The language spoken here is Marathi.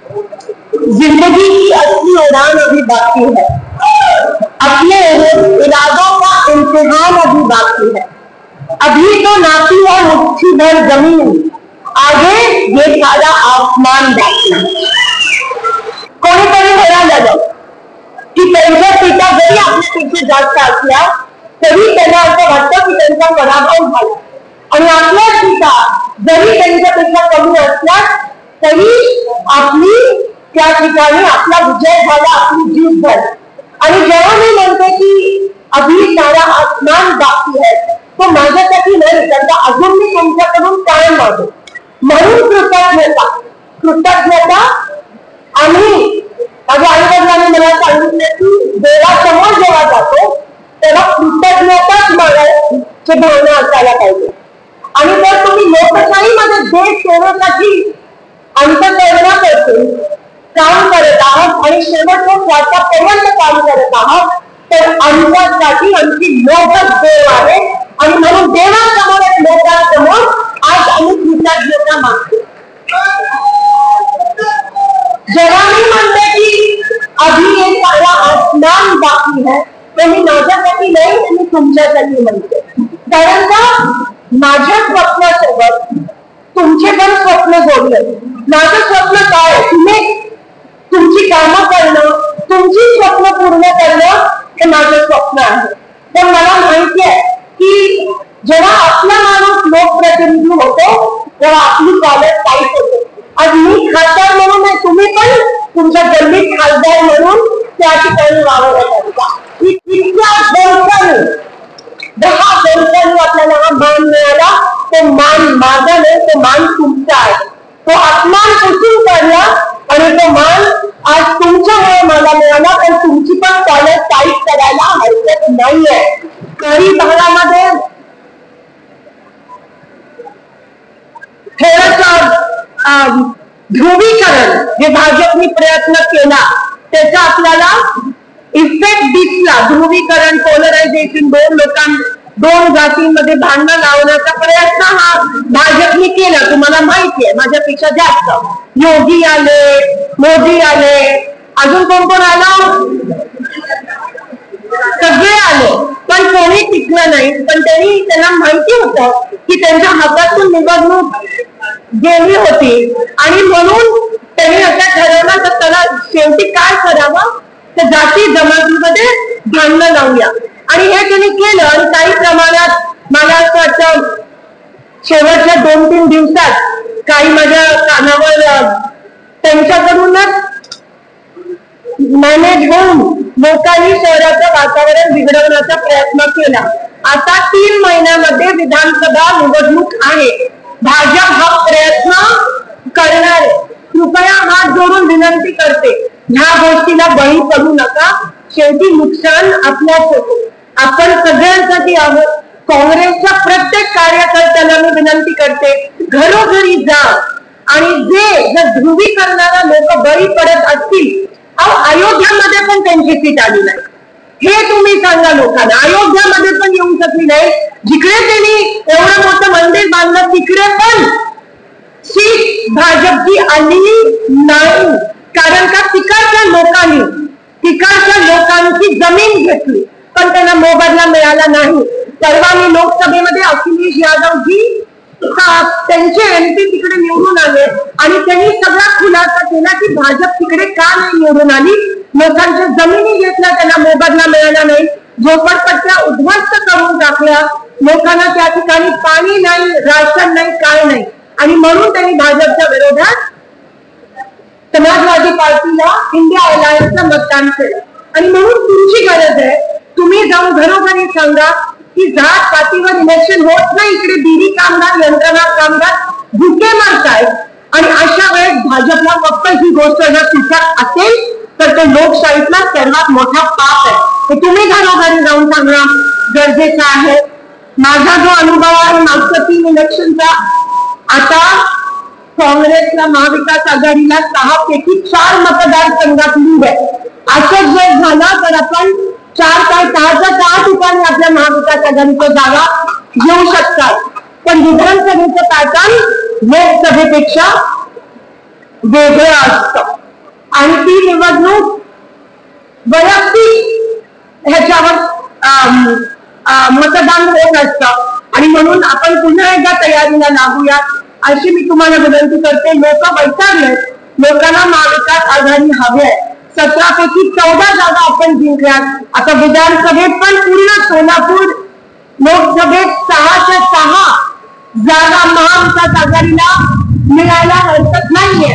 जिंदगी की असली उड़ान अभी बाकी है, अपने इरादों का इम्तिहान अभी बाकी है। अभी तो नाती है मुट्ठी भर जमीन, आगे ये सारा आसमान बाकी है। कोणीतरी म्हणालं की त्यांच्या पिता जरी आपल्या पेक्षा जास्त असल्या तरी त्यांना असं वाटतं की त्यांचा पराभव झाला, आणि आपल्या पिता जरी त्यांच्यापेक्षा कमी असल्या तरी आपली त्या ठिकाणी आपला विजय झाला, आपली जीत झाली। आणि जेव्हा मी म्हणते की अभी सारा आसमान बाकी है, तो माझ्यासाठी नाही, त्यांना अजून मी तुमच्याकडून काय मागू म्हणून कृतज्ञता आम्ही माझ्या आईवडिलांनी मला सांगितलं की देवासमोर जेव्हा जातो तेव्हा कृतज्ञताच मागायची भावना असायला पाहिजे। आणि जर तुम्ही लोकशाहीमध्ये देश सेवेसाठी अंतःकरणापासून काम करत आहात आणि शेवटच्या श्वासापर्यंत काम करत आहात तर आमच्यासाठी आमची लोकच देव आहे, आणि म्हणून देवासमोर लोकांसमोर आज आम्ही कृतज्ञता मागतो। जेव्हा मी म्हणते की अभी ये सारा आसमान बाकी है, ते मी माझ्यासाठी नाही, ते मी तुमच्यासाठी म्हणते। कारण का माझ्या स्वप्नासोबत तुमचे पण स्वप्न जोडले। माझं स्वप्न काय, तुम्ही तुमची कामं करणं, तुमची स्वप्न पूर्ण करणं हे माझं स्वप्न आहे। पण मला माहिती आहे की जेव्हा आपला माणूस लोकप्रतिनिधी होतो तेव्हा आपली कॉलेज टाईट होते। आज मी खासदार म्हणून नाही, तुम्ही पण तुमच्या गल्लीत खासदार म्हणून त्या ठिकाणी वावरत असता। इतक्या वर्षांनी 10 वर्षांनी आपल्याला हा मान मिळाला, तो मान माझा नाही, तो मान तुमचा आहे। तो अपमान पुसून काढला आणि तो मान आज तुमच्यामुळे मला मिळाला, पण तुमची पण कॉलेज टाईट करायला हरकत नाहीये। काही भागामध्ये ध्रुवीकरण जे भाजपने प्रयत्न केला त्याचा आपल्याला इफेक्ट दिसला। ध्रुवीकरण, पोलरायझेशन, दोन जातींमध्ये भांडण लावण्याचा प्रयत्न हा भाजपने केला, तुम्हाला माहिती आहे माझ्यापेक्षा जास्त। योगी आले, मोदी आले, अजून कोण आलं, सगळे आले, पण कोणी टिकलं नाही। पण त्यांना माहिती होतं की त्यांच्या हातातून निवडणूक गेली होती, आणि म्हणून त्यांनी असं ठरवलं तर त्याला शेवटी काय करावं, तर जाती जमातीमध्ये भांडणं लावूया, आणि हे त्यांनी केलं। आणि काही प्रमाणात मला असं वाटतं शेवटच्या 2-3 दिवसात काही माझ्या कानावर त्यांच्याकडूनच मॅनेज होऊन लोकांनी शहराचं वातावरण बिघडवण्याचा प्रयत्न केला। आता 3 महिन्यामध्ये विधानसभा निवडणूक आहे, भाजप हा प्रयत्न करणार आहे। कृपया हात जोडून विनंती करते, ह्या गोष्टीला बळी पडू नका, शेवटी नुकसान आपल्याच होतो। आपण सगळ्यांसाठी आहोत। काँग्रेसच्या प्रत्येक कार्यकर्त्याला मी विनंती करते, घरोघरी जा, आणि जर ध्रुवीकरणाला लोक बळी पडत असतील, अयोध्यामध्ये पण त्यांची सीट आली नाही, हे तुम्ही सांगा लोकांना। अयोध्यामध्ये पण येऊ शकली नाही, जिकडे त्यांनी एवढं मोठं मंदिर बांधलं तिकडे पण सीट भाजपची आली नाही, कारण का तिकडच्या लोकांची जमीन घेतली पण त्यांना मोबदला मिळाला नाही। परवानी लोकसभेमध्ये अखिलेश यादवजी त्यांचे एमपी तिकडे निवडून आले, आणि त्यांनी सगळा खुलासा केला की भाजप तिकडे का नाही निवडून आली, लोकांच्या जमिनी घेतल्या, त्यांना मोबदला मिळाला नाही, झोपडपट्ट्या उद्ध्वस्त करून टाकल्या, लोकांना त्या ठिकाणी पाणी नाही, राशन नाही, काय नाही, आणि म्हणून त्यांनी भाजपच्या विरोधात समाजवादी पार्टीला इंडिया अलायन्सला मतदान केलं। आणि म्हणून तुमची गरज आहे, तुम्ही जाऊन घरोघरी सांगा की जात पातीवर इलेक्शन होत नाही, इकडे बीडी कामगार, यंत्रणा कामगार भुके मारतायत, आणि अशा वेळेस भाजपला फक्त ही गोष्ट जर सुचत असेल तर ते लोकशाहीतला सर्वात मोठा पाप आहे। हे तुम्ही घरोघरी जाऊन सांगणं गरजेचं आहे। माझा जो अनुभव आहे मागच्या 3 इलेक्शनचा, आता काँग्रेसला महाविकास आघाडीला 6 पैकी 4 मतदारसंघात लीड आहे। असं जर झालं तर आपण 4 काय 6 ठिकाणी आपल्या महाविकास आघाडीच्या जागा घेऊ शकतात, पण विधानसभेचं पॅटर्न लोकसभेपेक्षा वेगळं असतं। आणि ती निवडणूक वैयक्तिक ह्याच्यावर मतदान होत असतं आणि म्हणून आपण पुन्हा एकदा तयारीला लागूयात अशी मी तुम्हाला विनंती करते. लोक वैतागले, लोकांना महाविकास आघाडी हवी आहे. 17 पैकी 14 जागा आपण जिंकल्यात. आता विधानसभेत पण पूर्ण सोलापूर लोकसभेत 606 जागा महाविकास आघाडीला मिळायला हरकत नाहीये.